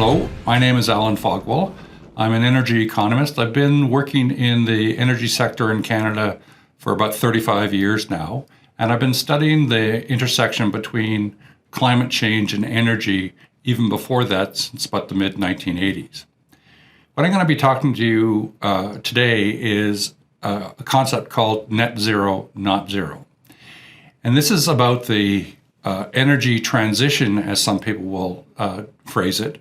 Hello, my name is Alan Fogwill. I'm an energy economist. I've been working in the energy sector in Canada for about 35 years now, and I've been studying the intersection between climate change and energy even before that, since about the mid-1980s. What I'm going to be talking to you today is a concept called net zero, not zero. And this is about the energy transition, as some people will phrase it.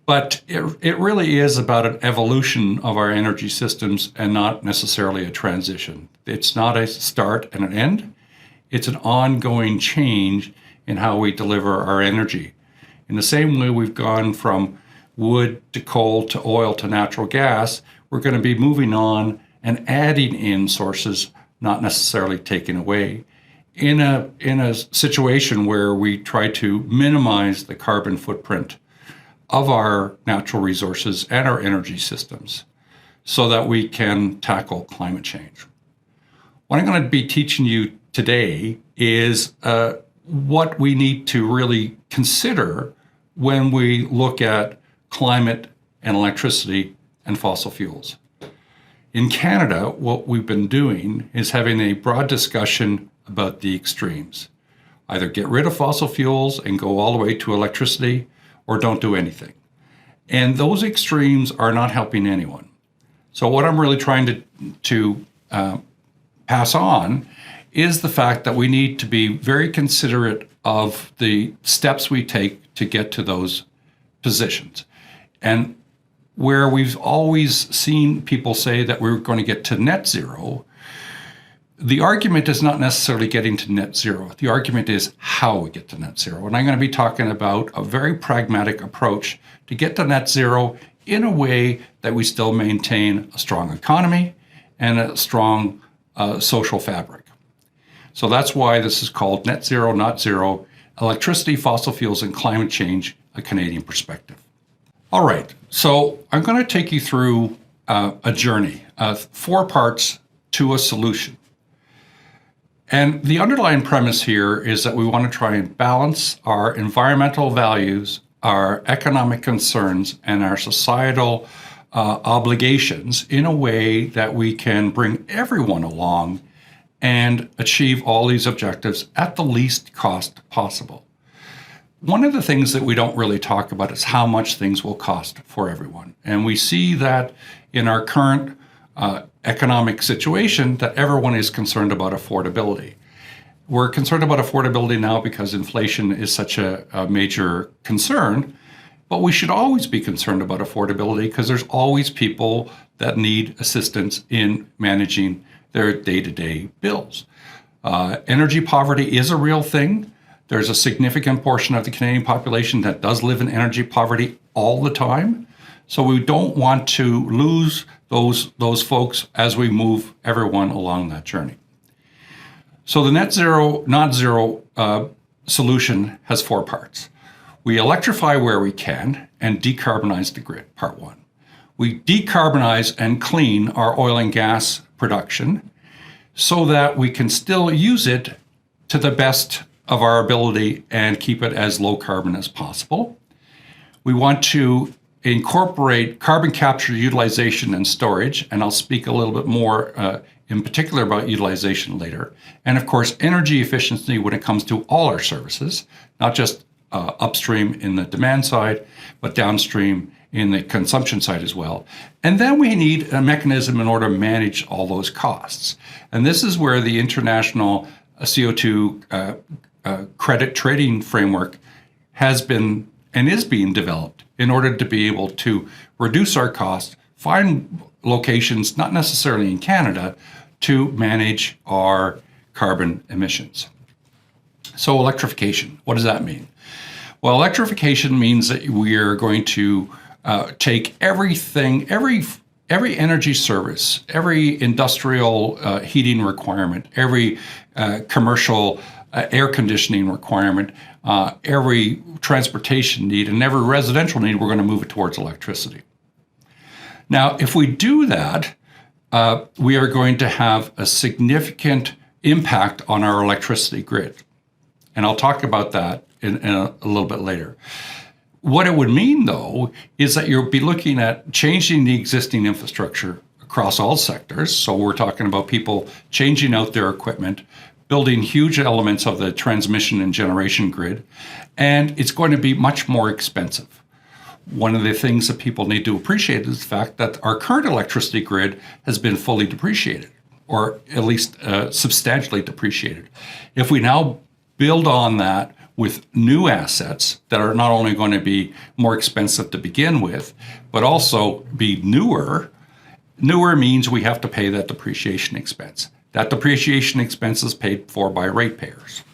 But it really is about an evolution of our energy systems and not necessarily a transition. It's not a start and an end. It's an ongoing change in how we deliver our energy. In the same way we've gone from wood to coal to oil to natural gas, we're going to be moving on and adding in sources, not necessarily taking away, in a situation where we try to minimize the carbon footprint of our natural resources and our energy systems so that we can tackle climate change. What I'm going to be teaching you today is what we need to really consider when we look at climate and electricity and fossil fuels. In Canada, what we've been doing is having a broad discussion about the extremes. Either get rid of fossil fuels and go all the way to electricity, or don't do anything. And those extremes are not helping anyone. So what I'm really trying to pass on is the fact that we need to be very considerate of the steps we take to get to those positions. And where we've always seen people say that we're going to get to net zero, the argument is not necessarily getting to net zero. The argument is how we get to net zero. And I'm going to be talking about a very pragmatic approach to get to net zero in a way that we still maintain a strong economy and a strong social fabric. So that's why this is called Net Zero, Not Zero, Electricity, Fossil Fuels, and Climate Change, a Canadian Perspective. All right, so I'm going to take you through a journey, 4 parts to a solution. And the underlying premise here is that we want to try and balance our environmental values, our economic concerns, and our societal obligations in a way that we can bring everyone along and achieve all these objectives at the least cost possible. One of the things that we don't really talk about is how much things will cost for everyone. And we see that in our current economic situation that everyone is concerned about affordability. We're concerned about affordability now because inflation is such a major concern, but we should always be concerned about affordability because there's always people that need assistance in managing their day-to-day bills. Energy poverty is a real thing. There's a significant portion of the Canadian population that does live in energy poverty all the time. So we don't want to lose those folks as we move everyone along that journey. So the net zero, not zero solution has 4 parts. We electrify where we can and decarbonize the grid, part 1. We decarbonize and clean our oil and gas production so that we can still use it to the best of our ability and keep it as low carbon as possible. We want to incorporate carbon capture, utilization, and storage, and I'll speak a little bit more in particular about utilization later. And of course, energy efficiency when it comes to all our services, not just upstream in the demand side, but downstream in the consumption side as well. And then we need a mechanism in order to manage all those costs. And this is where the international CO2 credit trading framework has been and is being developed in order to be able to reduce our costs, find locations, not necessarily in Canada, to manage our carbon emissions. So electrification, what does that mean? Well, electrification means that we are going to take everything, every energy service, every industrial heating requirement, every commercial air conditioning requirement, every transportation need, and every residential need, we're going to move it towards electricity. Now, if we do that, we are going to have a significant impact on our electricity grid. And I'll talk about that in a little bit later. What it would mean, though, is that you'll be looking at changing the existing infrastructure across all sectors. So we're talking about people changing out their equipment, building huge elements of the transmission and generation grid, and it's going to be much more expensive. One of the things that people need to appreciate is the fact that our current electricity grid has been fully depreciated, or at least substantially depreciated. If we now build on that with new assets that are not only going to be more expensive to begin with, but also be newer, newer means we have to pay that depreciation expense. That depreciation expense is paid for by ratepayers.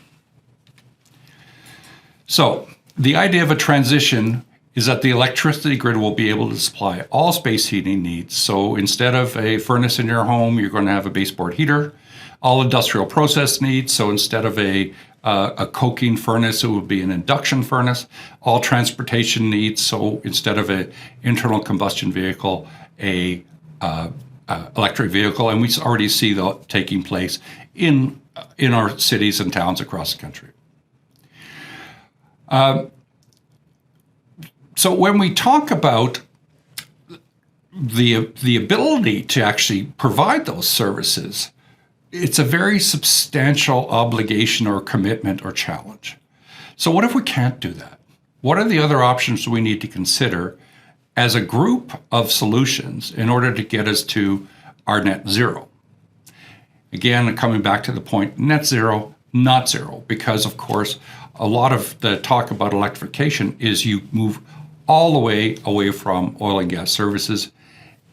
So the idea of a transition is that the electricity grid will be able to supply all space heating needs. So instead of a furnace in your home, you're going to have a baseboard heater. All industrial process needs, so instead of a coking furnace, it would be an induction furnace. All transportation needs, so instead of an internal combustion vehicle, a electric vehicle, and we already see that taking place in our cities and towns across the country. So when we talk about the ability to actually provide those services, it's a very substantial obligation or commitment or challenge. So what if we can't do that? What are the other options we need to consider as a group of solutions in order to get us to our net zero? Again, coming back to the point, net zero, not zero, because of course, a lot of the talk about electrification is you move all the way away from oil and gas services.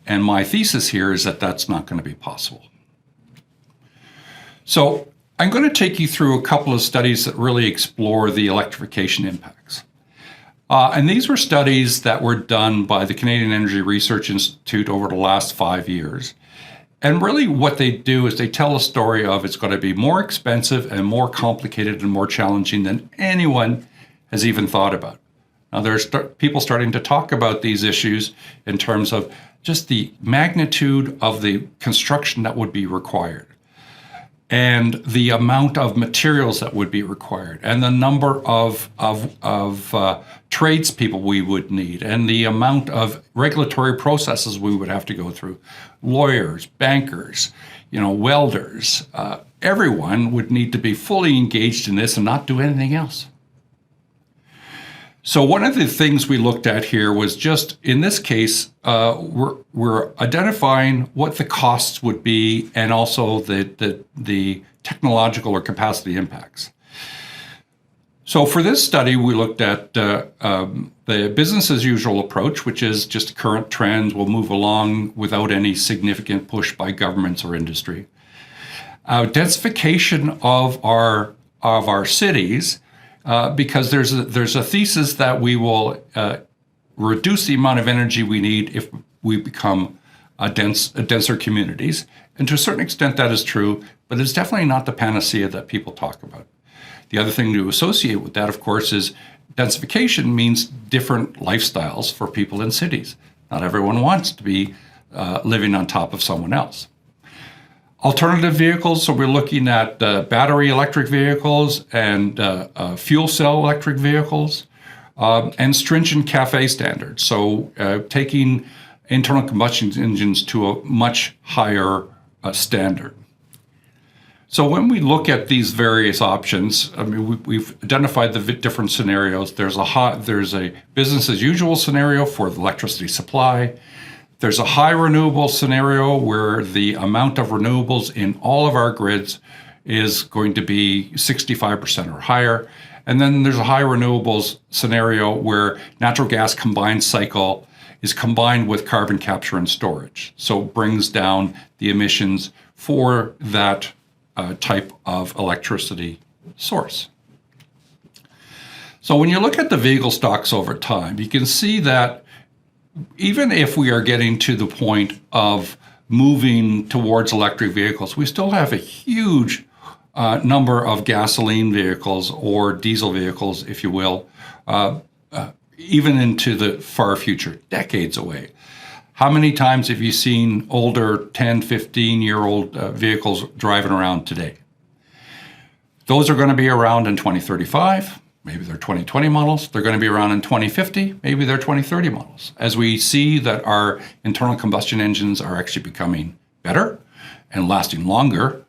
And my thesis here is that that's not going to be possible. So I'm going to take you through a couple of studies that really explore the electrification impacts. And these were studies that were done by the Canadian Energy Research Institute over the last 5 years. And really what they do is they tell a story of it's going to be more expensive and more complicated and more challenging than anyone has even thought about. Now there's people starting to talk about these issues in terms of just the magnitude of the construction that would be required, and the amount of materials that would be required, and the number of tradespeople we would need, and the amount of regulatory processes we would have to go through. Lawyers, bankers, welders, everyone would need to be fully engaged in this and not do anything else. So one of the things we looked at here was just, in this case, we're identifying what the costs would be and also the technological or capacity impacts. So for this study, we looked at the business as usual approach, which is just current trends will move along without any significant push by governments or industry. Densification of our cities, because there's a thesis that we will reduce the amount of energy we need if we become denser communities. And to a certain extent that is true, but it's definitely not the panacea that people talk about. The other thing to associate with that, of course, is densification means different lifestyles for people in cities. Not everyone wants to be living on top of someone else. Alternative vehicles, so we're looking at battery electric vehicles and fuel cell electric vehicles, and stringent CAFE standards, so taking internal combustion engines to a much higher standard. So when we look at these various options, I mean, we've identified the different scenarios. There's a business as usual scenario for the electricity supply. There's a high renewable scenario where the amount of renewables in all of our grids is going to be 65% or higher. And then there's a high renewables scenario where natural gas combined cycle is combined with carbon capture and storage. So it brings down the emissions for that type of electricity source. So when you look at the vehicle stocks over time, you can see that even if we are getting to the point of moving towards electric vehicles, we still have a huge number of gasoline vehicles or diesel vehicles, if you will, even into the far future, decades away. How many times have you seen older 10, 15-year-old vehicles driving around today? Those are going to be around in 2035. Maybe they're 2020 models. They're going to be around in 2050. Maybe they're 2030 models. As we see that our internal combustion engines are actually becoming better and lasting longer,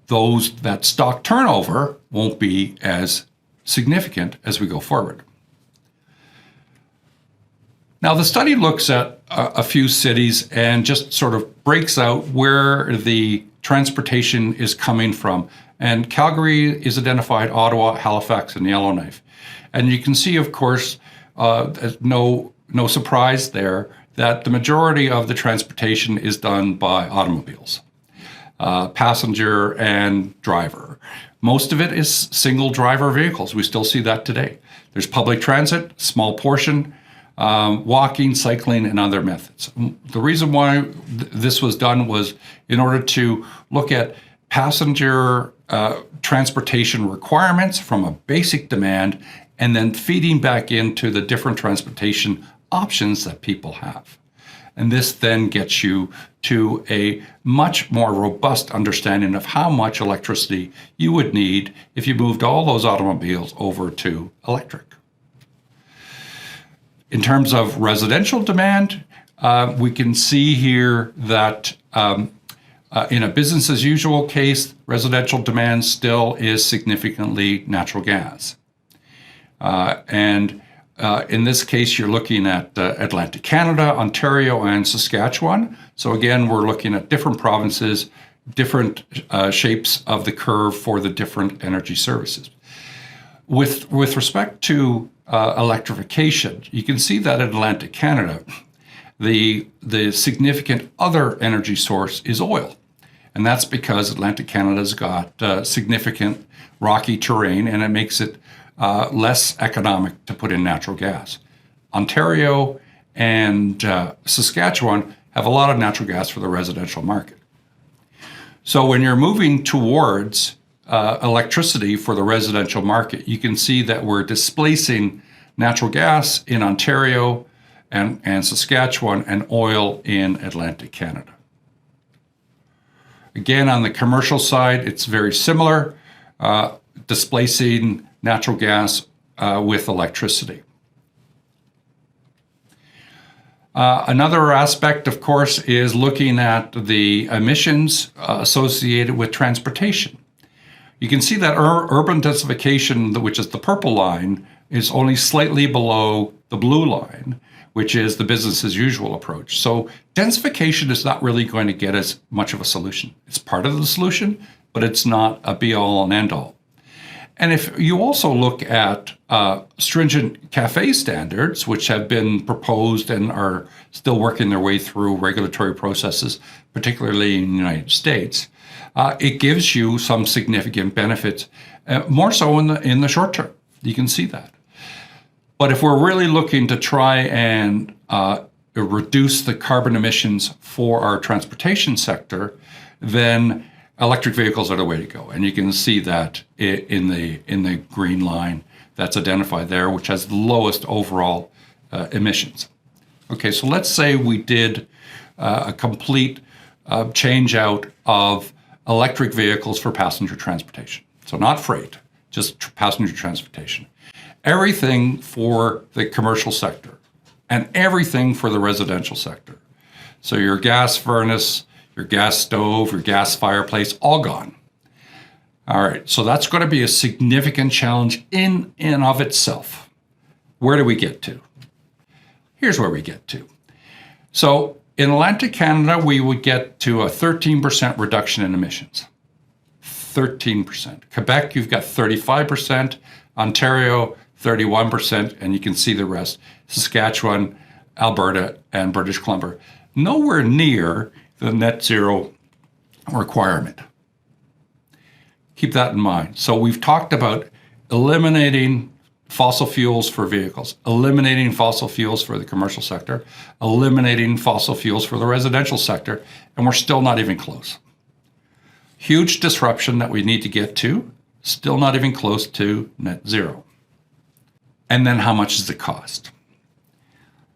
that stock turnover won't be as significant as we go forward. Now, the study looks at a few cities and just sort of breaks out where the transportation is coming from. And Calgary is identified, Ottawa, Halifax, and Yellowknife. And you can see, of course, no surprise there, that the majority of the transportation is done by automobiles, passenger and driver. Most of it is single driver vehicles. We still see that today. There's public transit, small portion, walking, cycling, and other methods. The reason why this was done was in order to look at passenger transportation requirements from a basic demand and then feeding back into the different transportation options that people have. And this then gets you to a much more robust understanding of how much electricity you would need if you moved all those automobiles over to electric. In terms of residential demand, we can see here that in a business as usual case, residential demand still is significantly natural gas. In this case, you're looking at Atlantic Canada, Ontario, and Saskatchewan. So again, we're looking at different provinces, different shapes of the curve for the different energy services. With respect to electrification, you can see that in Atlantic Canada, the significant other energy source is oil. And that's because Atlantic Canada's got significant rocky terrain, and it makes it less economic to put in natural gas. Ontario and Saskatchewan have a lot of natural gas for the residential market. So when you're moving towards electricity for the residential market, you can see that we're displacing natural gas in Ontario and Saskatchewan and oil in Atlantic Canada. Again, on the commercial side, it's very similar, displacing natural gas with electricity. Another aspect, of course, is looking at the emissions associated with transportation. You can see that urban densification, which is the purple line, is only slightly below the blue line, which is the business as usual approach. So densification is not really going to get as much of a solution. It's part of the solution, but it's not a be-all and end-all. And if you also look at stringent CAFE standards, which have been proposed and are still working their way through regulatory processes, particularly in the United States, it gives you some significant benefits, more so in the short term. You can see that. But if we're really looking to try and reduce the carbon emissions for our transportation sector, then electric vehicles are the way to go. And you can see that in the green line that's identified there, which has the lowest overall emissions. Okay, so let's say we did a complete change out of electric vehicles for passenger transportation. So not freight, just passenger transportation. Everything for the commercial sector and everything for the residential sector. So your gas furnace, your gas stove, your gas fireplace, all gone. All right, so that's going to be a significant challenge in and of itself. Where do we get to? Here's where we get to. So in Atlantic Canada, we would get to a 13% reduction in emissions. 13%. Quebec, you've got 35%. Ontario, 31%, and you can see the rest. Saskatchewan, Alberta, and British Columbia. Nowhere near the net zero requirement. Keep that in mind. So we've talked about eliminating fossil fuels for vehicles, eliminating fossil fuels for the commercial sector, eliminating fossil fuels for the residential sector, and we're still not even close. Huge disruption that we need to get to, still not even close to net zero. And then how much does it cost?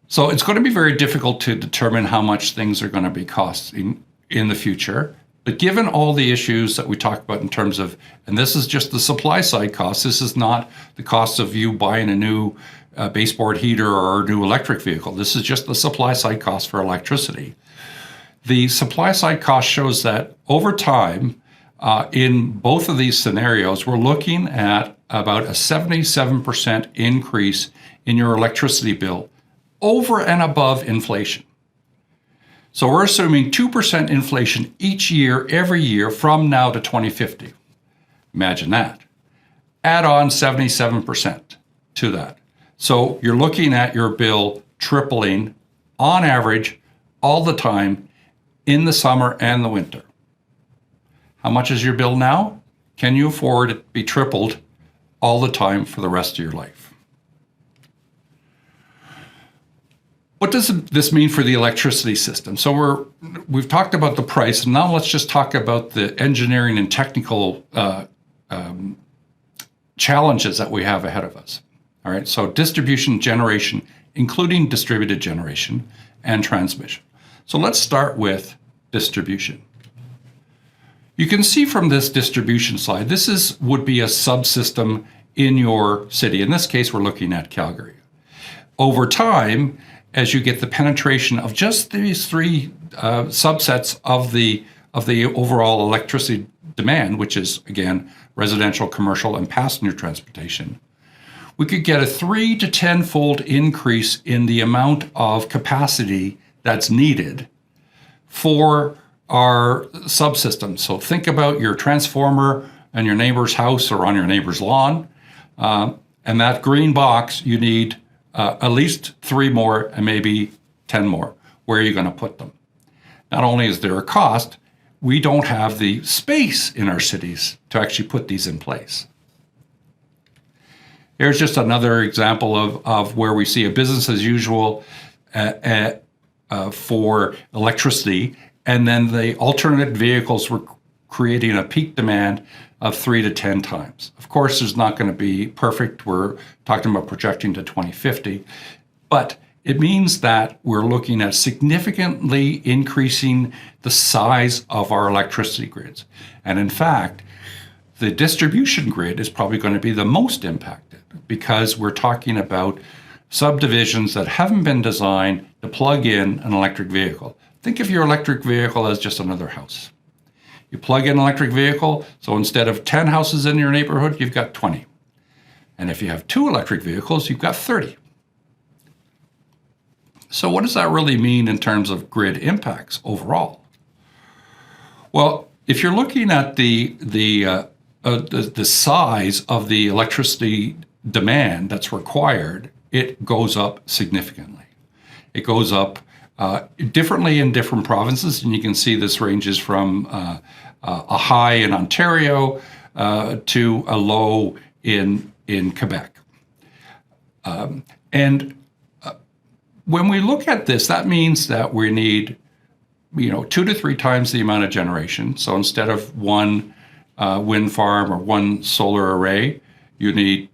So it's going to be very difficult to determine how much things are going to be costing in the future But given all the issues that we talked about in terms of, and this is just the supply side cost, this is not the cost of you buying a new baseboard heater or a new electric vehicle. This is just the supply side cost for electricity. The supply side cost shows that over time, in both of these scenarios, we're looking at about a 77% increase in your electricity bill over and above inflation. So we're assuming 2% inflation each year, every year from now to 2050. Imagine that. Add on 77% to that. So you're looking at your bill tripling on average all the time in the summer and the winter. How much is your bill now? Can you afford it to be tripled all the time for the rest of your life? What does this mean for the electricity system? So we've talked about the price, and now let's just talk about the engineering and technical challenges that we have ahead of us. All right, so distribution, generation, including distributed generation and transmission. So let's start with distribution. You can see from this distribution slide, would be a subsystem in your city. In this case, we're looking at Calgary. Over time, as you get the penetration of just these three subsets of the overall electricity demand, which is, again, residential, commercial, and passenger transportation, we could get a 3 to 10-fold increase in the amount of capacity that's needed for our subsystem. So think about your transformer in your neighbor's house or on your neighbor's lawn, and that green box, you need at least 3 more and maybe 10 more. Where are you going to put them? Not only is there a cost, we don't have the space in our cities to actually put these in place. Here's just another example of where we see a business as usual for electricity, and then the alternate vehicles were creating a peak demand of 3 to 10 times. Of course, it's not going to be perfect. We're talking about projecting to 2050, but it means that we're looking at significantly increasing the size of our electricity grids. And in fact, the distribution grid is probably going to be the most impacted because we're talking about subdivisions that haven't been designed to plug in an electric vehicle. Think of your electric vehicle as just another house. You plug in an electric vehicle, so instead of 10 houses in your neighborhood, you've got 20. And if you have 2 electric vehicles, you've got 30. So what does that really mean in terms of grid impacts overall? Well, if you're looking at the size of the electricity demand that's required, it goes up significantly. It goes up differently in different provinces, and you can see this ranges from a high in Ontario to a low in Quebec. When we look at this, that means that we need 2 to 3 times the amount of generation. So instead of one wind farm or one solar array, you need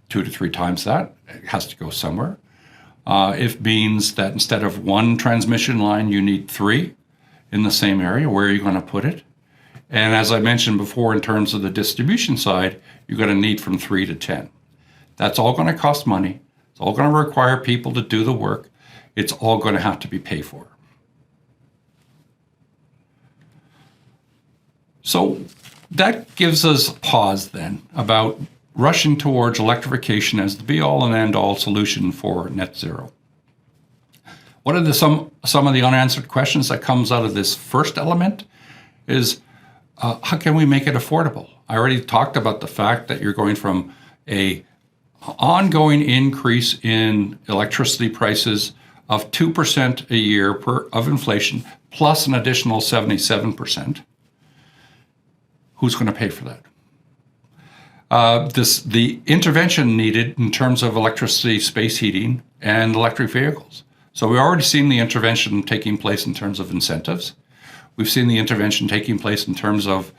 2 to 3 times that. It has to go somewhere. It means that instead of one transmission line, you need 3 in the same area. Where are you going to put it? And as I mentioned before, in terms of the distribution side, you're going to need from 3 to 10. That's all going to cost money. It's all going to require people to do the work. It's all going to have to be paid for. So that gives us a pause then about rushing towards electrification as the be-all and end-all solution for net zero. What are some of the unanswered questions that comes out of this first element is how can we make it affordable? I already talked about the fact that you're going from a ongoing increase in electricity prices of 2% a year of inflation plus an additional 77%. Who's going to pay for that? The intervention needed in terms of electricity, space heating, and electric vehicles. So we've already seen the intervention taking place in terms of incentives. We've seen the intervention taking place in terms of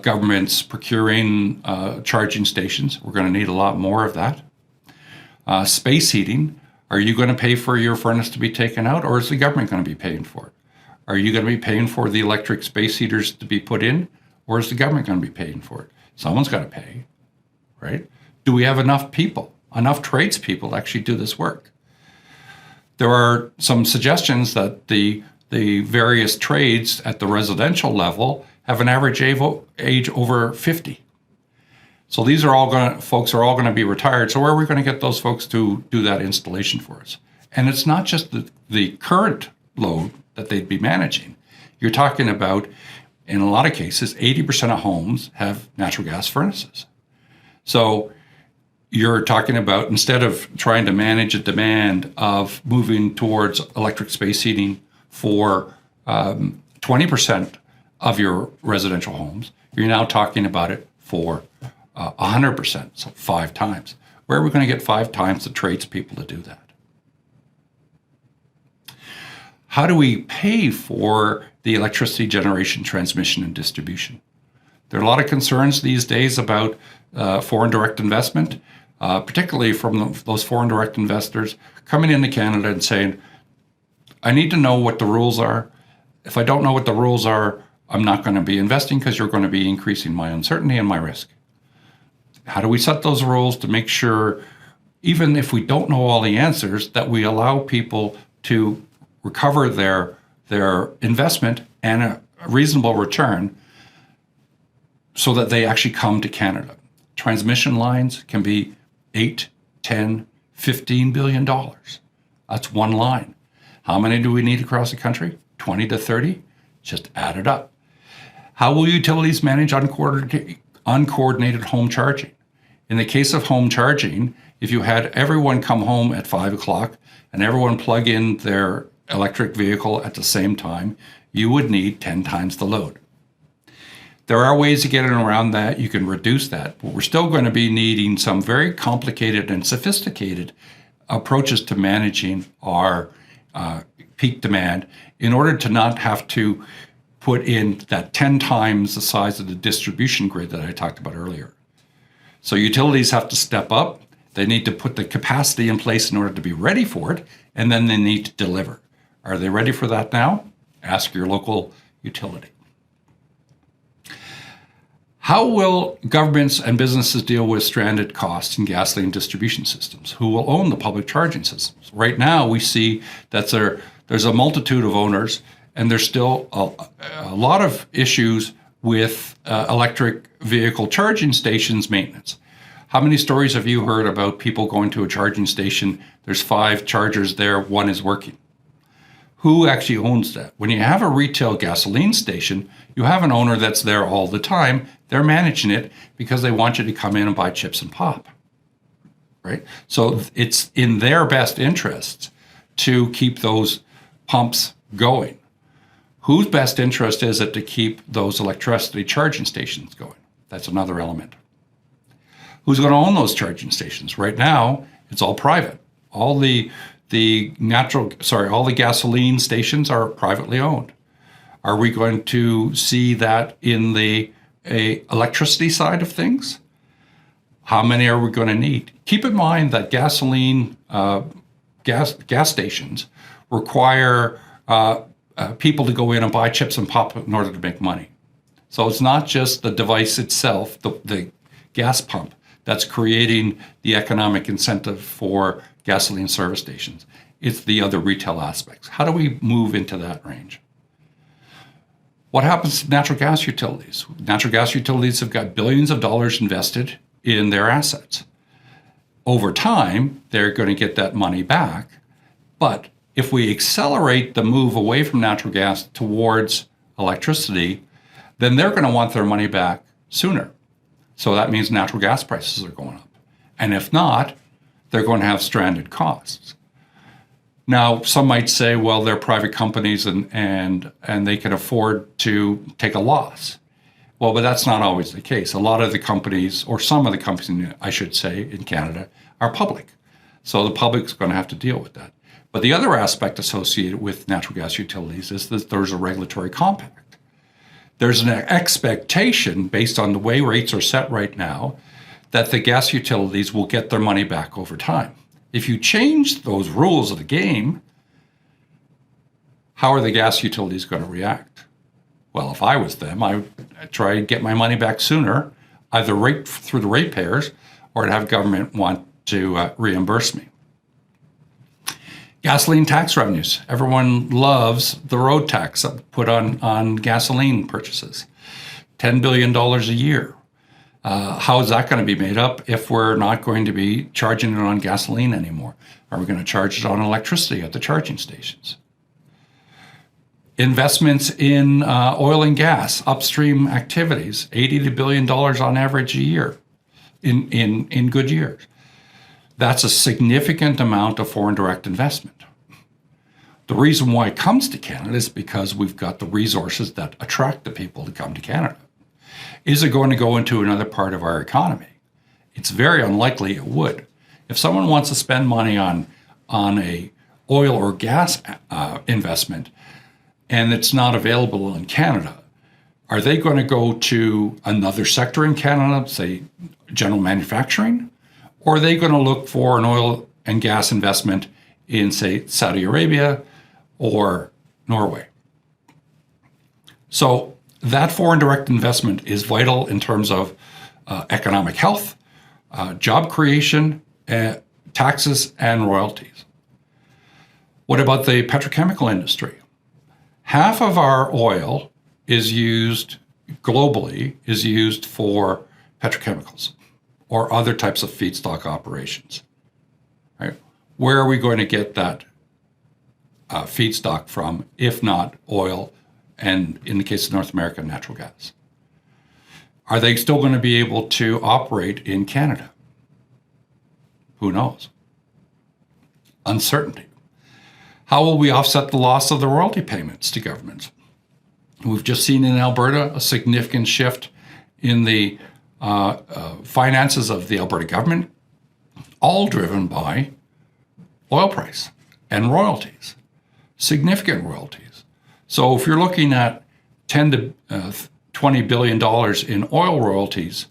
governments procuring charging stations. We're going to need a lot more of that. Space heating, are you going to pay for your furnace to be taken out, or is the government going to be paying for it? Are you going to be paying for the electric space heaters to be put in, or is the government going to be paying for it? Someone's got to pay, right? Do we have enough people, enough tradespeople to actually do this work? There are some suggestions that the various trades at the residential level have an average age over 50. So these are folks are all going to be retired. So where are we going to get those folks to do that installation for us? And it's not just the current load that they'd be managing. You're talking about, in a lot of cases, 80% of homes have natural gas furnaces. So you're talking about, instead of trying to manage a demand of moving towards electric space heating for 20% of your residential homes, you're now talking about it for 100%, so 5 times. Where are we going to get 5 times the tradespeople to do that? How do we pay for the electricity generation, transmission, and distribution? There are a lot of concerns these days about foreign direct investment, particularly from those foreign direct investors coming into Canada and saying, I need to know what the rules are. If I don't know what the rules are, I'm not going to be investing because you're going to be increasing my uncertainty and my risk. How do we set those rules to make sure, even if we don't know all the answers, that we allow people to recover their investment and a reasonable return so that they actually come to Canada? Transmission lines can be 8, 10, $15 billion. That's one line. How many do we need across the country? 20 to 30? Just add it up. How will utilities manage uncoordinated home charging? In the case of home charging, if you had everyone come home at 5 o'clock and everyone plug in their electric vehicle at the same time, you would need 10 times the load. There are ways to get around that. You can reduce that, but we're still going to be needing some very complicated and sophisticated approaches to managing our peak demand in order to not have to put in that 10 times the size of the distribution grid that I talked about earlier. So utilities have to step up. They need to put the capacity in place in order to be ready for it, and then they need to deliver. Are they ready for that now? Ask your local utility. How will governments and businesses deal with stranded costs in gasoline distribution systems? Who will own the public charging systems? Right now, we see that there's a multitude of owners, and there's still a lot of issues with electric vehicle charging stations maintenance. How many stories have you heard about people going to a charging station? There's 5 chargers there, 1 is working. Who actually owns that? When you have a retail gasoline station, you have an owner that's there all the time. They're managing it because they want you to come in and buy chips and pop, right? So it's in their best interests to keep those pumps going. Whose best interest is it to keep those electricity charging stations going? That's another element. Who's going to own those charging stations? Right now, it's all private. All the gasoline stations are privately owned. Are we going to see that in the electricity side of things? How many are we going to need? Keep in mind that gasoline gas stations require people to go in and buy chips and pop in order to make money. So it's not just the device itself, the gas pump, that's creating the economic incentive for gasoline service stations. It's the other retail aspects. How do we move into that range? What happens to natural gas utilities? Natural gas utilities have got billions of dollars invested in their assets. Over time, they're going to get that money back. But if we accelerate the move away from natural gas towards electricity, then they're going to want their money back sooner. So that means natural gas prices are going up. And if not, they're going to have stranded costs. Now, some might say, well, they're private companies and they can afford to take a loss. Well, but that's not always the case. A lot of the companies, or some of the companies, I should say, in Canada, are public. So the public's going to have to deal with that. But the other aspect associated with natural gas utilities is that there's a regulatory compact. There's an expectation, based on the way rates are set right now, that the gas utilities will get their money back over time. If you change those rules of the game, how are the gas utilities going to react? Well, if I was them, I would try to get my money back sooner, either right through the ratepayers, or to have government want to reimburse me. Gasoline tax revenues. Everyone loves the road tax put on gasoline purchases. $10 billion a year. How is that going to be made up if we're not going to be charging it on gasoline anymore? Are we going to charge it on electricity at the charging stations? Investments in oil and gas, upstream activities, $80 billion on average a year in good years. That's a significant amount of foreign direct investment. The reason why it comes to Canada is because we've got the resources that attract the people to come to Canada. Is it going to go into another part of our economy? It's very unlikely it would. If someone wants to spend money on a oil or gas investment and it's not available in Canada, are they going to go to another sector in Canada, say general manufacturing? Or are they going to look for an oil and gas investment in, say, Saudi Arabia or Norway? So that foreign direct investment is vital in terms of economic health, job creation, taxes, and royalties. What about the petrochemical industry? Half of our oil is used globally, is used for petrochemicals or other types of feedstock operations. Right? Where are we going to get that feedstock from, if not oil, and in the case of North America, natural gas? Are they still going to be able to operate in Canada? Who knows? Uncertainty. How will we offset the loss of the royalty payments to governments? We've just seen in Alberta a significant shift in the finances of the Alberta government, all driven by oil price and royalties, significant royalties. So if you're looking at $10 to $20 billion in oil royalties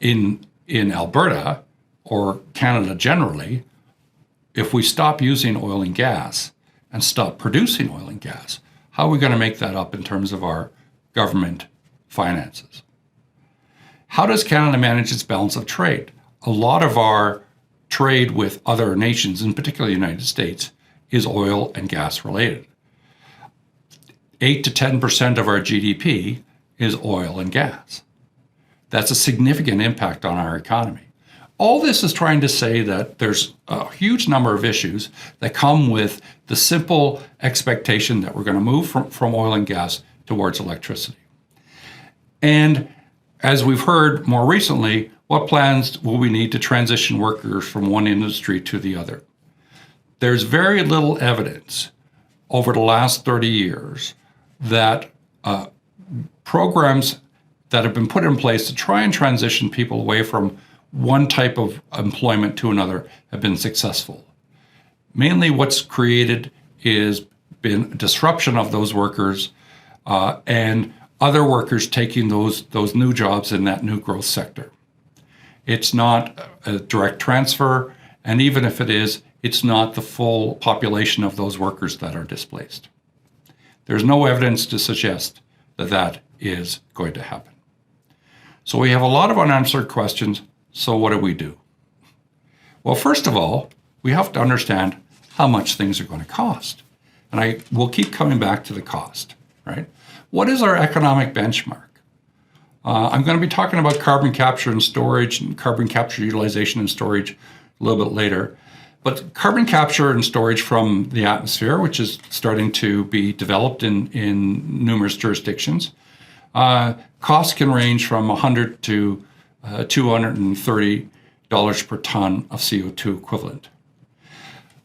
in Alberta or Canada generally, if we stop using oil and gas and stop producing oil and gas, how are we going to make that up in terms of our government finances? How does Canada manage its balance of trade? A lot of our trade with other nations, in particular the United States, is oil and gas related. 8 to 10% of our GDP is oil and gas. That's a significant impact on our economy. All this is trying to say that there's a huge number of issues that come with the simple expectation that we're going to move from oil and gas towards electricity. And as we've heard more recently, what plans will we need to transition workers from one industry to the other? There's very little evidence over the last 30 years that programs that have been put in place to try and transition people away from one type of employment to another have been successful. Mainly what's created is been disruption of those workers and other workers taking those new jobs in that new growth sector. It's not a direct transfer, and even if it is, it's not the full population of those workers that are displaced. There's no evidence to suggest that that is going to happen. So we have a lot of unanswered questions. So what do we do? Well, first of all, we have to understand how much things are going to cost. And I will keep coming back to the cost, right? What is our economic benchmark? I'm going to be talking about carbon capture and storage and carbon capture utilization and storage a little bit later. But carbon capture and storage from the atmosphere, which is starting to be developed in numerous jurisdictions, costs can range from $100 to $230 per ton of CO2 equivalent.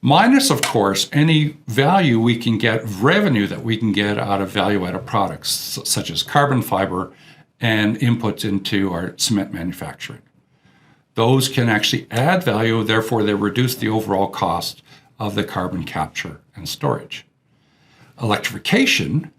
Minus, of course, any value we can get, revenue that we can get out of value-added products, such as carbon fiber and inputs into our cement manufacturing. Those can actually add value, therefore they reduce the overall cost of the carbon capture and storage. Electrification,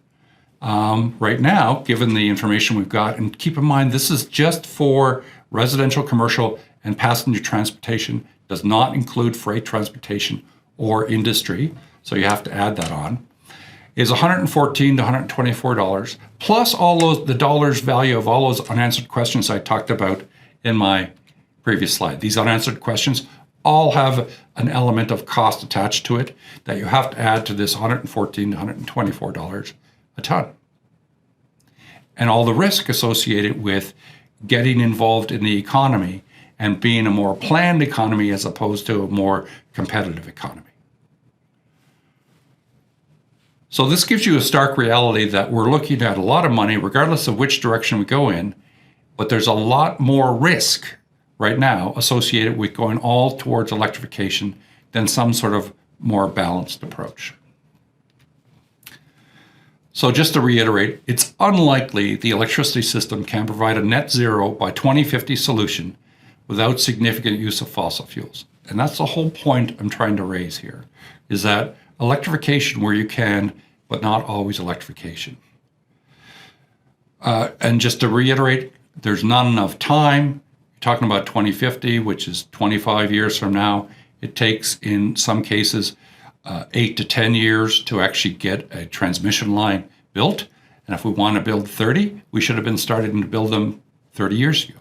right now, given the information we've got, and keep in mind this is just for residential, commercial, and passenger transportation, does not include freight transportation or industry, so you have to add that on. is $114 to $124, plus the dollars value of all those unanswered questions I talked about in my previous slide. These unanswered questions all have an element of cost attached to it that you have to add to this $114 to $124 a ton. And all the risk associated with getting involved in the economy and being a more planned economy as opposed to a more competitive economy. So this gives you a stark reality that we're looking at a lot of money, regardless of which direction we go in, but there's a lot more risk right now associated with going all towards electrification than some sort of more balanced approach. So just to reiterate, it's unlikely the electricity system can provide a net zero by 2050 solution without significant use of fossil fuels. And that's the whole point I'm trying to raise here, is that electrification where you can, but not always electrification. And just to reiterate, there's not enough time. You're talking about 2050, which is 25 years from now. It takes, in some cases, 8 to 10 years to actually get a transmission line built. And if we want to build 30, we should have been starting to build them 30 years ago.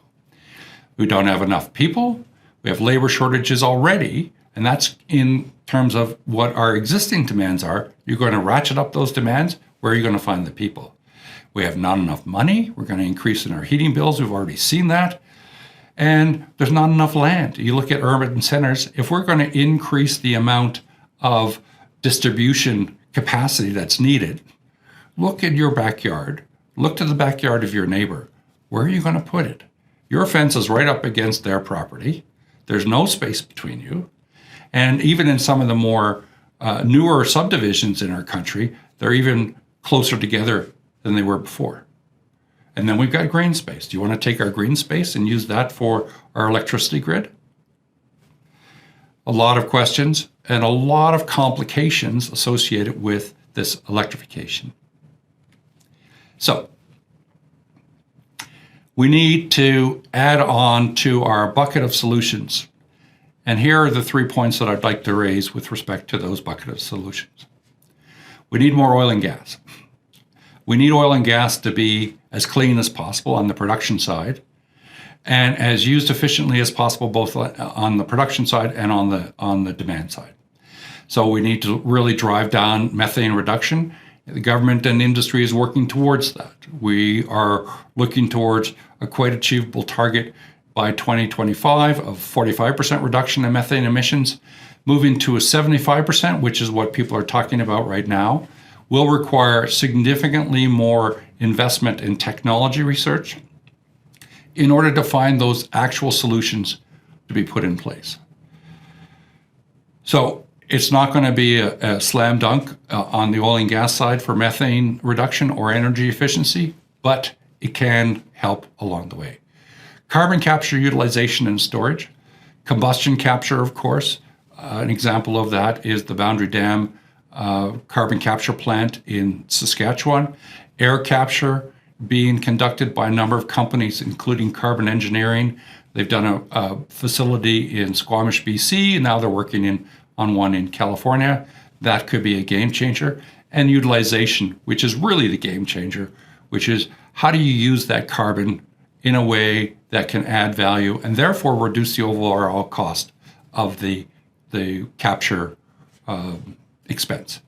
We don't have enough people. We have labor shortages already. And that's in terms of what our existing demands are. You're going to ratchet up those demands. Where are you going to find the people? We have not enough money. We're going to increase in our heating bills. We've already seen that. And there's not enough land. You look at urban centers, if we're going to increase the amount of distribution capacity that's needed, look at your backyard. Look to the backyard of your neighbor. Where are you going to put it? Your fence is right up against their property. There's no space between you. And even in some of the more newer subdivisions in our country, they're even closer together than they were before. And then we've got green space. Do you want to take our green space and use that for our electricity grid? A lot of questions and a lot of complications associated with this electrification. So we need to add on to our bucket of solutions. And here are the 3 points that I'd like to raise with respect to those bucket of solutions. We need more oil and gas. We need oil and gas to be as clean as possible on the production side and as used efficiently as possible both on the production side and on the demand side. So we need to really drive down methane reduction. The government and industry is working towards that. We are looking towards a quite achievable target by 2025 of 45% reduction in methane emissions. Moving to a 75%, which is what people are talking about right now, will require significantly more investment in technology research in order to find those actual solutions to be put in place. So it's not going to be a slam dunk on the oil and gas side for methane reduction or energy efficiency, but it can help along the way. Carbon capture, utilization, and storage. Combustion capture, of course. An example of that is the Boundary Dam carbon capture plant in Saskatchewan. Air capture being conducted by a number of companies, including Carbon Engineering. They've done a facility in Squamish, BC, and now they're working on one in California. That could be a game changer. And utilization, which is really the game changer, which is how do you use that carbon in a way that can add value and therefore reduce the overall cost of the capture expense.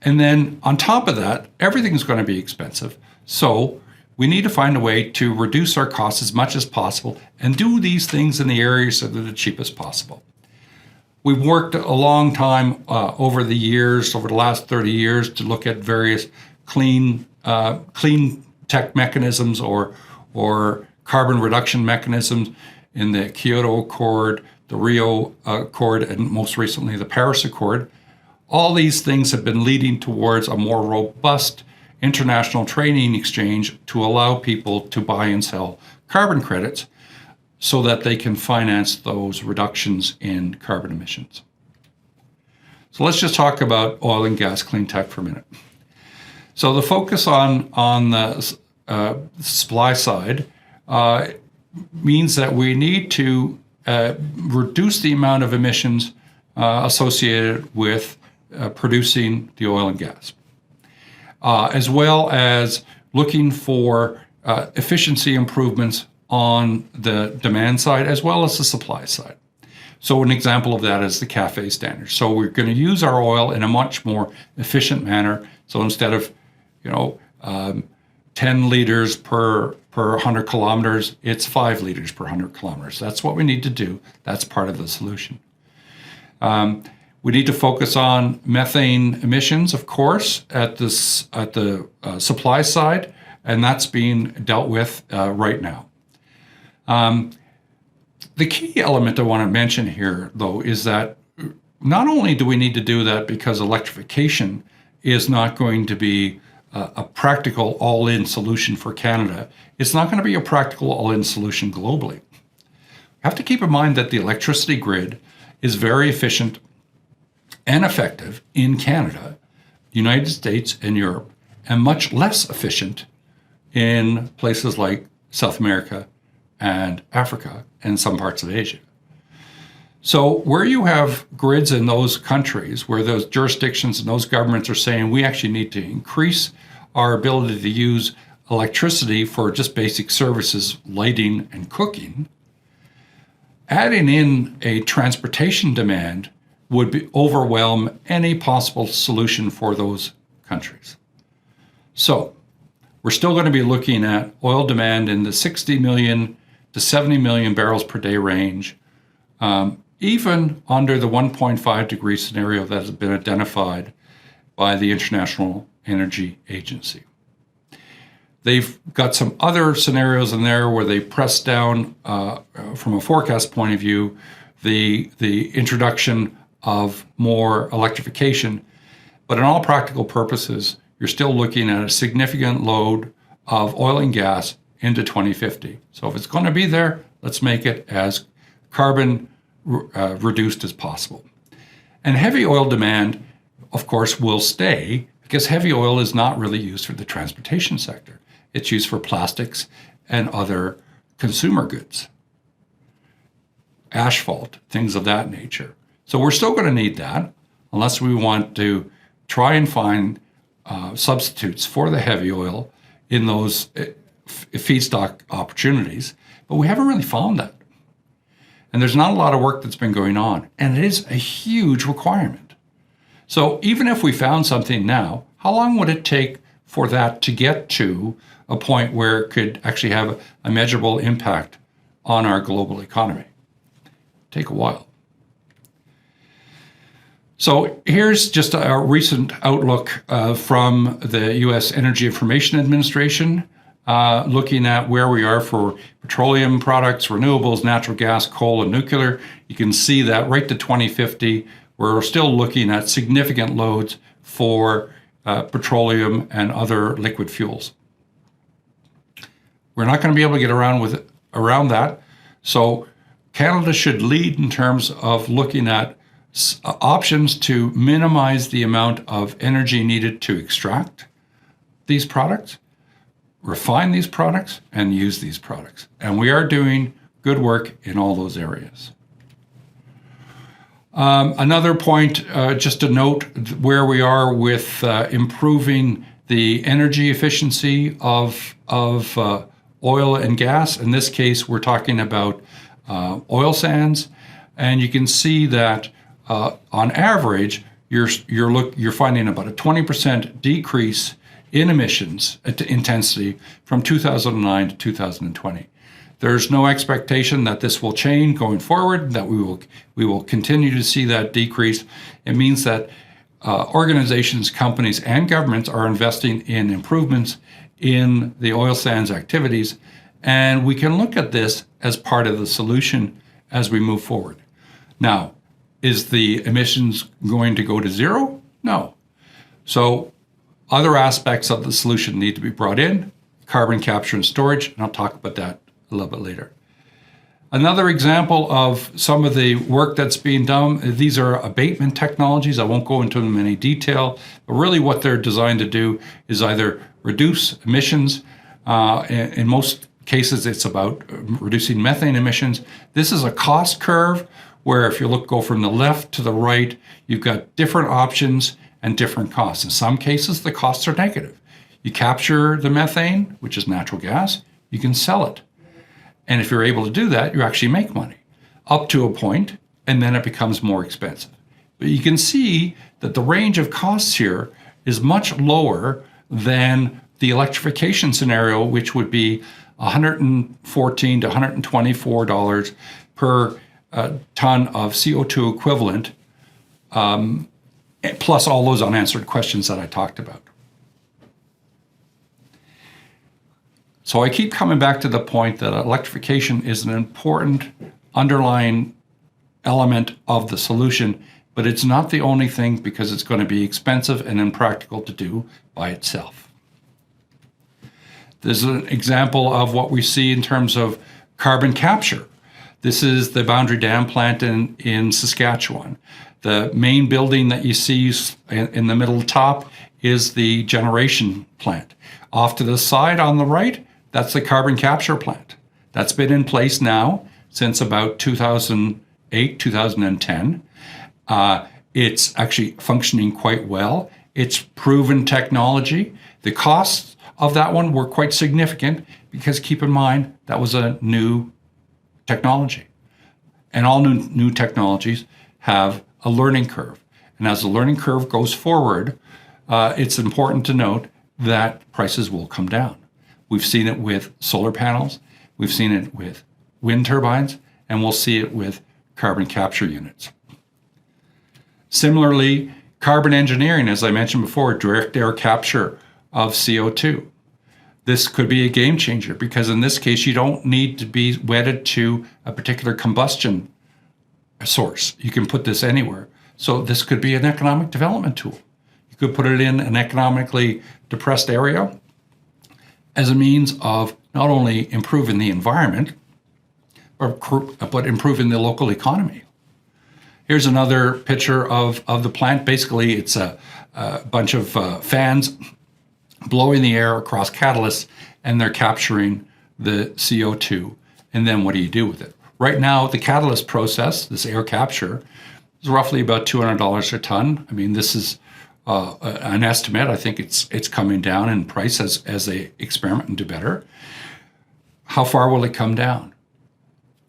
And then on top of that, everything's going to be expensive. So we need to find a way to reduce our costs as much as possible and do these things in the areas that are the cheapest possible. We've worked a long time over the last 30 years, to look at various clean tech mechanisms or carbon reduction mechanisms in the Kyoto Accord, the Rio Accord, and most recently the Paris Accord. All these things have been leading towards a more robust international trading exchange to allow people to buy and sell carbon credits so that they can finance those reductions in carbon emissions. So let's just talk about oil and gas clean tech for a minute. So the focus on the supply side means that we need to reduce the amount of emissions associated with producing the oil and gas. as well as looking for efficiency improvements on the demand side as well as the supply side. So an example of that is the CAFE standard. So we're going to use our oil in a much more efficient manner. So instead of, 10 liters per 100 kilometers, it's 5 liters per 100 kilometers. That's what we need to do. That's part of the solution. We need to focus on methane emissions, of course, at the supply side, and that's being dealt with right now. The key element I want to mention here, though, is that not only do we need to do that because electrification is not going to be a practical all-in solution for Canada, it's not going to be a practical all-in solution globally. You have to keep in mind that the electricity grid is very efficient and effective in Canada, the United States, and Europe, and much less efficient in places like South America and Africa and some parts of Asia. So where you have grids in those countries, where those jurisdictions and those governments are saying we actually need to increase our ability to use electricity for just basic services, lighting and cooking, adding in a transportation demand would overwhelm any possible solution for those countries. So we're still going to be looking at oil demand in the 60 million to 70 million barrels per day range, even under the 1.5 degree scenario that has been identified by the International Energy Agency. They've got some other scenarios in there where they press down, from a forecast point of view, the introduction of more electrification. But in all practical purposes, you're still looking at a significant load of oil and gas into 2050. So if it's going to be there, let's make it as carbon reduced as possible. And heavy oil demand, of course, will stay because heavy oil is not really used for the transportation sector. It's used for plastics and other consumer goods, asphalt, things of that nature. So we're still going to need that unless we want to try and find substitutes for the heavy oil in those feedstock opportunities. But we haven't really found that. And there's not a lot of work that's been going on. And it is a huge requirement. So even if we found something now, how long would it take for that to get to a point where it could actually have a measurable impact on our global economy? Take a while. So here's just a recent outlook from the U.S. Energy Information Administration, looking at where we are for petroleum products, renewables, natural gas, coal, and nuclear. You can see that right to 2050, we're still looking at significant loads for petroleum and other liquid fuels. We're not going to be able to get around that. So Canada should lead in terms of looking at options to minimize the amount of energy needed to extract these products, refine these products, and use these products. And we are doing good work in all those areas. Another point, just to note where we are with improving the energy efficiency of oil and gas. In this case, we're talking about oil sands, and you can see that on average, you're finding about a 20% decrease in emissions intensity from 2009 to 2020. There's no expectation that this will change going forward, that we will continue to see that decrease. It means that organizations, companies, and governments are investing in improvements in the oil sands activities, and we can look at this as part of the solution as we move forward. Now, is the emissions going to go to zero? No. So other aspects of the solution need to be brought in, carbon capture and storage, and I'll talk about that a little bit later. Another example of some of the work that's being done, these are abatement technologies. I won't go into them in any detail, but really what they're designed to do is either reduce emissions. In most cases, it's about reducing methane emissions. This is a cost curve where if you go from the left to the right, you've got different options, and different costs. In some cases, the costs are negative. You capture the methane, which is natural gas, you can sell it. And if you're able to do that, you actually make money up to a point, and then it becomes more expensive. But you can see that the range of costs here is much lower than the electrification scenario, which would be $114 to $124 per ton of CO2 equivalent, plus all those unanswered questions that I talked about. So I keep coming back to the point that electrification is an important underlying element of the solution, but it's not the only thing because it's going to be expensive and impractical to do by itself. This is an example of what we see in terms of carbon capture. This is the Boundary Dam plant in Saskatchewan. The main building that you see in the middle top is the generation plant. Off to the side on the right, that's the carbon capture plant. That's been in place now since about 2008, 2010. It's actually functioning quite well. It's proven technology. The costs of that one were quite significant because keep in mind, that was a new technology. And all new technologies have a learning curve. And as the learning curve goes forward, it's important to note that prices will come down. We've seen it with solar panels, we've seen it with wind turbines, and we'll see it with carbon capture units. Similarly, carbon engineering, as I mentioned before, direct air capture of CO2. This could be a game changer because in this case, you don't need to be wedded to a particular combustion source. You can put this anywhere. So this could be an economic development tool. You could put it in an economically depressed area as a means of not only improving the environment, but improving the local economy. Here's another picture of the plant. Basically, it's a bunch of fans blowing the air across catalysts, and they're capturing the CO2. And then what do you do with it? Right now, the catalyst process, this air capture, is roughly about $200 a ton. I mean, this is an estimate. I think it's coming down in price as they experiment and do better. How far will it come down?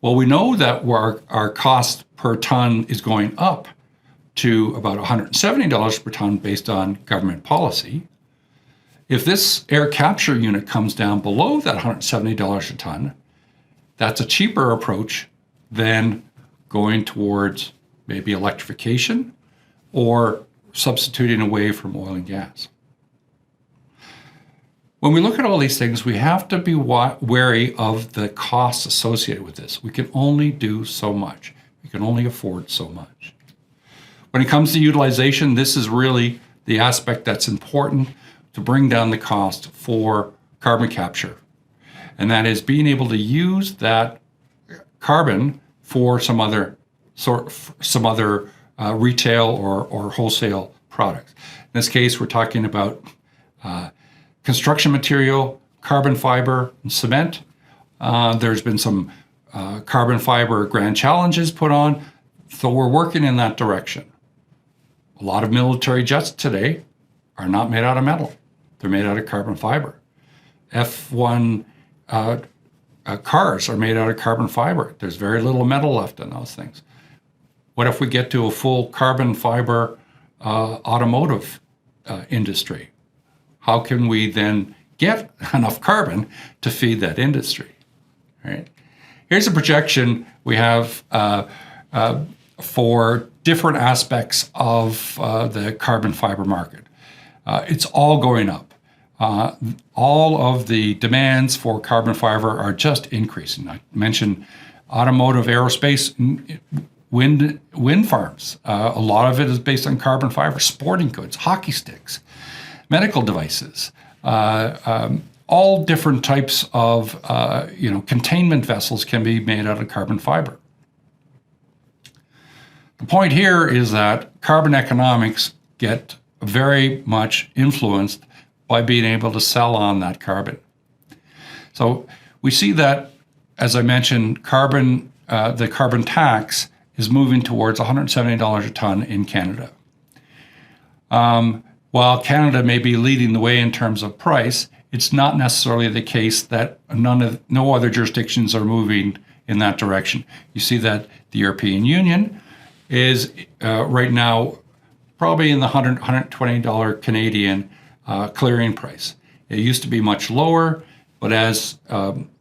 Well, we know that our cost per ton is going up to about $170 per ton based on government policy. If this air capture unit comes down below that $170 a ton, that's a cheaper approach than going towards maybe electrification or substituting away from oil and gas. When we look at all these things, we have to be wary of the costs associated with this. We can only do so much. We can only afford so much. When it comes to utilization, this is really the aspect that's important to bring down the cost for carbon capture. And that is being able to use that carbon for some other retail or wholesale products. In this case, we're talking about construction material, carbon fiber, and cement. There's been some carbon fiber grand challenges put on, so we're working in that direction. A lot of military jets today are not made out of metal. They're made out of carbon fiber. F1 cars are made out of carbon fiber. There's very little metal left in those things. What if we get to a full carbon fiber automotive industry? How can we then get enough carbon to feed that industry? Right? Here's a projection we have for different aspects of the carbon fiber market. It's all going up. All of the demands for carbon fiber are just increasing. I mentioned automotive, aerospace, wind farms. A lot of it is based on carbon fiber, sporting goods, hockey sticks, medical devices, all different types of containment vessels can be made out of carbon fiber. The point here is that carbon economics get very much influenced by being able to sell on that carbon. So we see that, as I mentioned, the carbon tax is moving towards $170 a ton in Canada. While Canada may be leading the way in terms of price, it's not necessarily the case that no other jurisdictions are moving in that direction. You see that the European Union is right now probably in the $120 Canadian clearing price. It used to be much lower, but as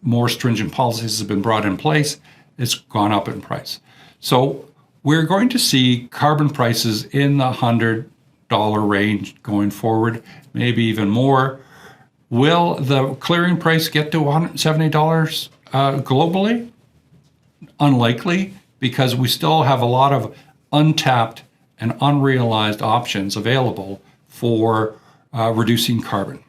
more stringent policies have been brought in place, it's gone up in price. So we're going to see carbon prices in the $100 range going forward, maybe even more. Will the clearing price get to $170 globally? Unlikely, because we still have a lot of untapped and unrealized options available for reducing carbon.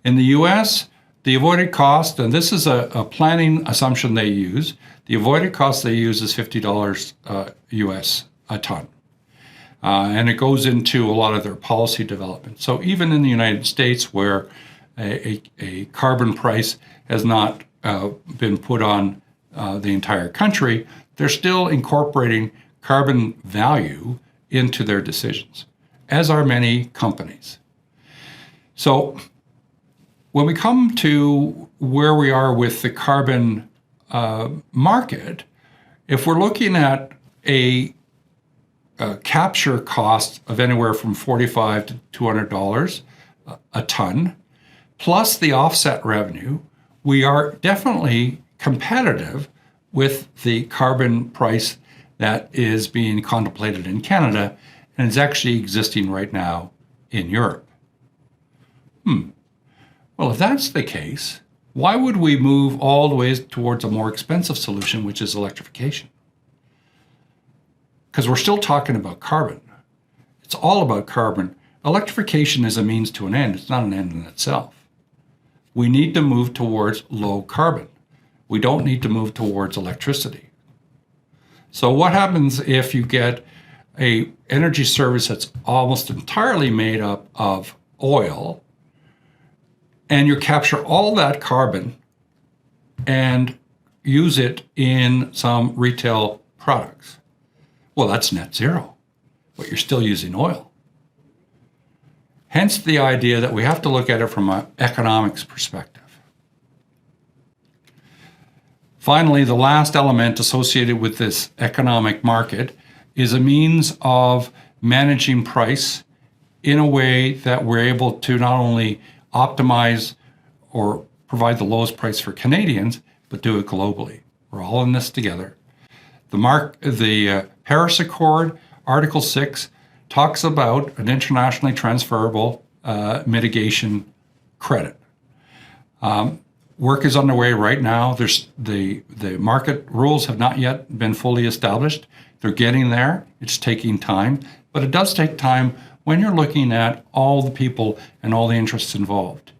In the US, the avoided cost, and this is a planning assumption they use, the avoided cost they use is $50 US a ton. And it goes into a lot of their policy development. So even in the United States, where a carbon price has not been put on the entire country, they're still incorporating carbon value into their decisions, as are many companies. So when we come to where we are with the carbon market, if we're looking at a capture cost of anywhere from $45 to $200 a ton, plus the offset revenue, we are definitely competitive with the carbon price that is being contemplated in Canada and is actually existing right now in Europe. Well, if that's the case, why would we move all the way towards a more expensive solution, which is electrification? Because we're still talking about carbon. It's all about carbon. Electrification is a means to an end. It's not an end in itself. We need to move towards low carbon. We don't need to move towards electricity. So what happens if you get an energy service that's almost entirely made up of oil, and you capture all that carbon and use it in some retail products? Well, that's net zero, but you're still using oil. Hence the idea that we have to look at it from an economics perspective. Finally, the last element associated with this economic market is a means of managing price in a way that we're able to not only optimize or provide the lowest price for Canadians, but do it globally. We're all in this together. The Paris Accord, Article 6, talks about an internationally transferable mitigation credit. Work is underway right now. The market rules have not yet been fully established. They're getting there. It's taking time, but it does take time when you're looking at all the people and all the interests involved.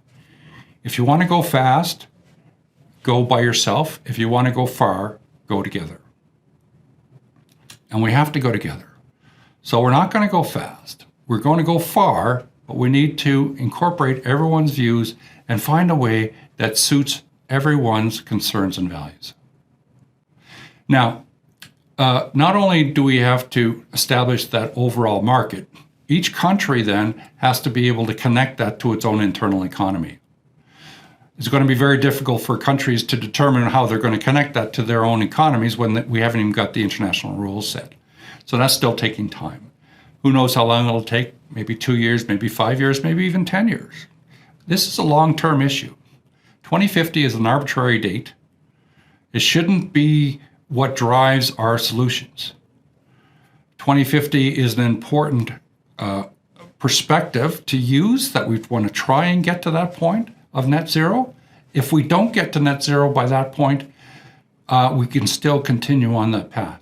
If you want to go fast, go by yourself. If you want to go far, go together. And we have to go together. So we're not going to go fast. We're going to go far, but we need to incorporate everyone's views and find a way that suits everyone's concerns and values. Now, not only do we have to establish that overall market, each country then has to be able to connect that to its own internal economy. It's going to be very difficult for countries to determine how they're going to connect that to their own economies when we haven't even got the international rules set. So that's still taking time. Who knows how long it'll take? Maybe 2 years, maybe 5 years, maybe even 10 years. This is a long-term issue. 2050 is an arbitrary date. It shouldn't be what drives our solutions. 2050 is an important perspective to use, that we want to try and get to that point of net zero. If we don't get to net zero by that point, we can still continue on that path.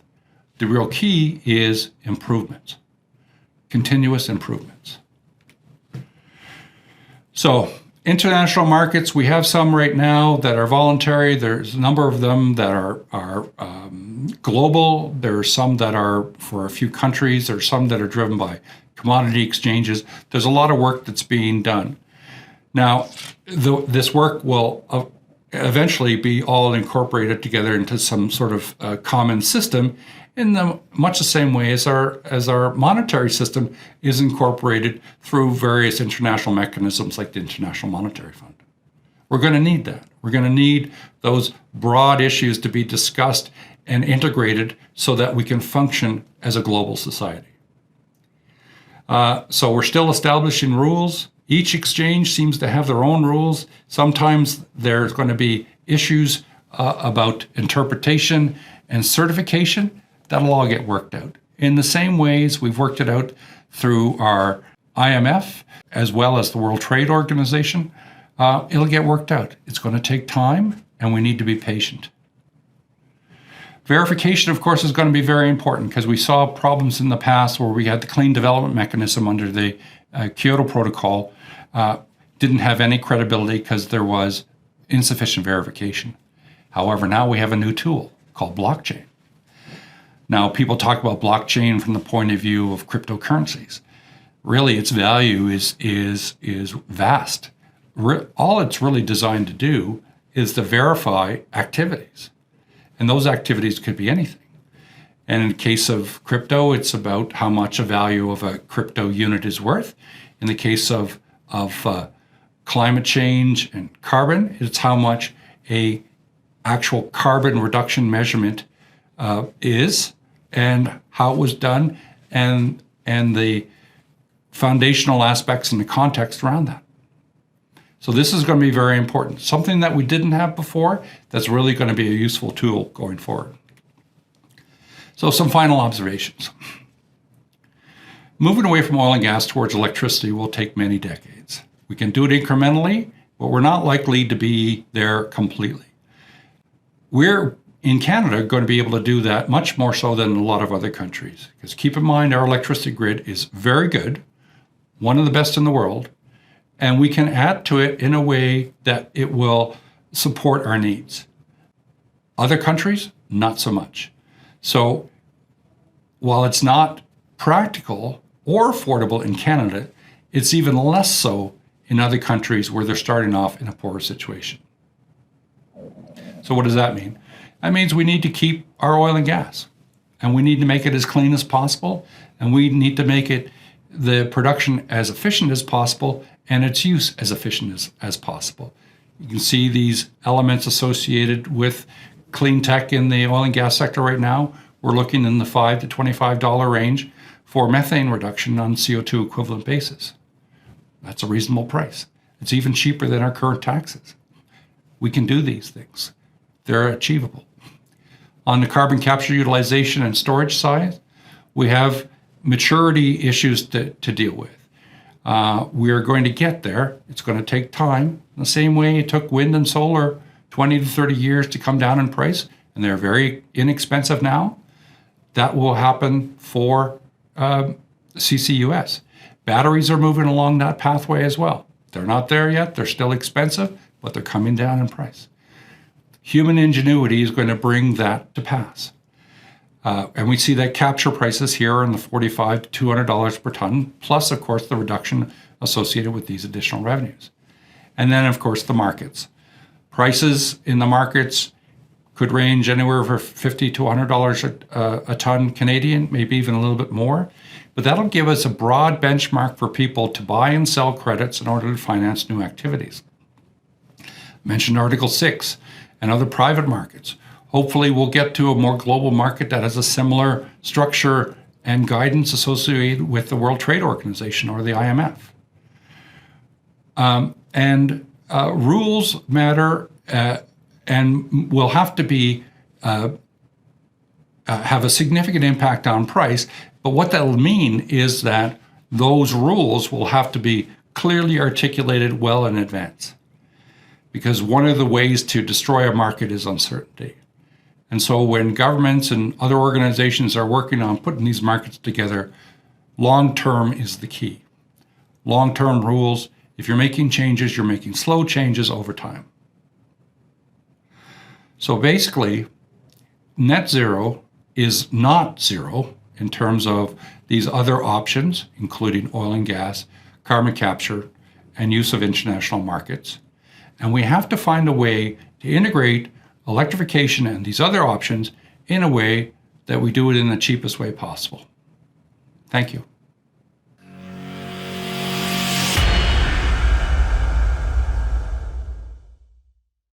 The real key is improvements, continuous improvements. So international markets, we have some right now that are voluntary. There's a number of them that are global. There are some that are for a few countries. There are some that are driven by commodity exchanges. There's a lot of work that's being done. Now, this work will eventually be all incorporated together into some sort of common system, in much the same way as our monetary system is incorporated through various international mechanisms like the International Monetary Fund. We're going to need that. We're going to need those broad issues to be discussed and integrated so that we can function as a global society. So we're still establishing rules. Each exchange seems to have their own rules. Sometimes there's going to be issues about interpretation and certification. That'll all get worked out. In the same ways we've worked it out through our IMF as well as the World Trade Organization, it'll get worked out. It's going to take time, and we need to be patient. Verification, of course, is going to be very important because we saw problems in the past where we had the clean development mechanism under the Kyoto Protocol didn't have any credibility because there was insufficient verification. However, now we have a new tool called blockchain. Now, people talk about blockchain from the point of view of cryptocurrencies. Really, its value is vast. All it's really designed to do is to verify activities. And those activities could be anything. And in the case of crypto, it's about how much a value of a crypto unit is worth. In the case of climate change and carbon, it's how much a actual carbon reduction measurement is and how it was done and the foundational aspects and the context around that. So this is going to be very important. Something that we didn't have before that's really going to be a useful tool going forward. So some final observations. Moving away from oil and gas towards electricity will take many decades. We can do it incrementally, but we're not likely to be there completely. We're in Canada going to be able to do that much more so than a lot of other countries. Because keep in mind, our electricity grid is very good, one of the best in the world, and we can add to it in a way that it will support our needs. Other countries, not so much. So while it's not practical or affordable in Canada, it's even less so in other countries where they're starting off in a poorer situation. So what does that mean? That means we need to keep our oil and gas, and we need to make it as clean as possible, and we need to make it the production as efficient as possible and its use as efficient as possible. You can see these elements associated with clean tech in the oil and gas sector right now. We're looking in the $5 to $25 range for methane reduction on CO2 equivalent basis. That's a reasonable price. It's even cheaper than our current taxes. We can do these things. They're achievable. On the carbon capture, utilization, and storage side, we have maturity issues to deal with. We are going to get there. It's going to take time. The same way it took wind and solar 20 to 30 years to come down in price, and they're very inexpensive now. That will happen for CCUS. Batteries are moving along that pathway as well. They're not there yet. They're still expensive, but they're coming down in price. Human ingenuity is going to bring that to pass. And we see that capture prices here are in the $45 to $200 per ton, plus, of course, the reduction associated with these additional revenues. And then, of course, the markets. Prices in the markets could range anywhere from $50 to $100 a ton Canadian, maybe even a little bit more. But that'll give us a broad benchmark for people to buy and sell credits in order to finance new activities. I mentioned Article 6 and other private markets. Hopefully we'll get to a more global market that has a similar structure and guidance associated with the World Trade Organization or the IMF. Rules matter and will have to be have a significant impact on price. But what that'll mean is that those rules will have to be clearly articulated well in advance. Because one of the ways to destroy a market is uncertainty. And so when governments and other organizations are working on putting these markets together, long-term is the key. Long-term rules, if you're making changes, you're making slow changes over time. So basically, net zero is not zero in terms of these other options, including oil and gas, carbon capture, and use of international markets. And we have to find a way to integrate electrification and these other options in a way that we do it in the cheapest way possible. Thank you.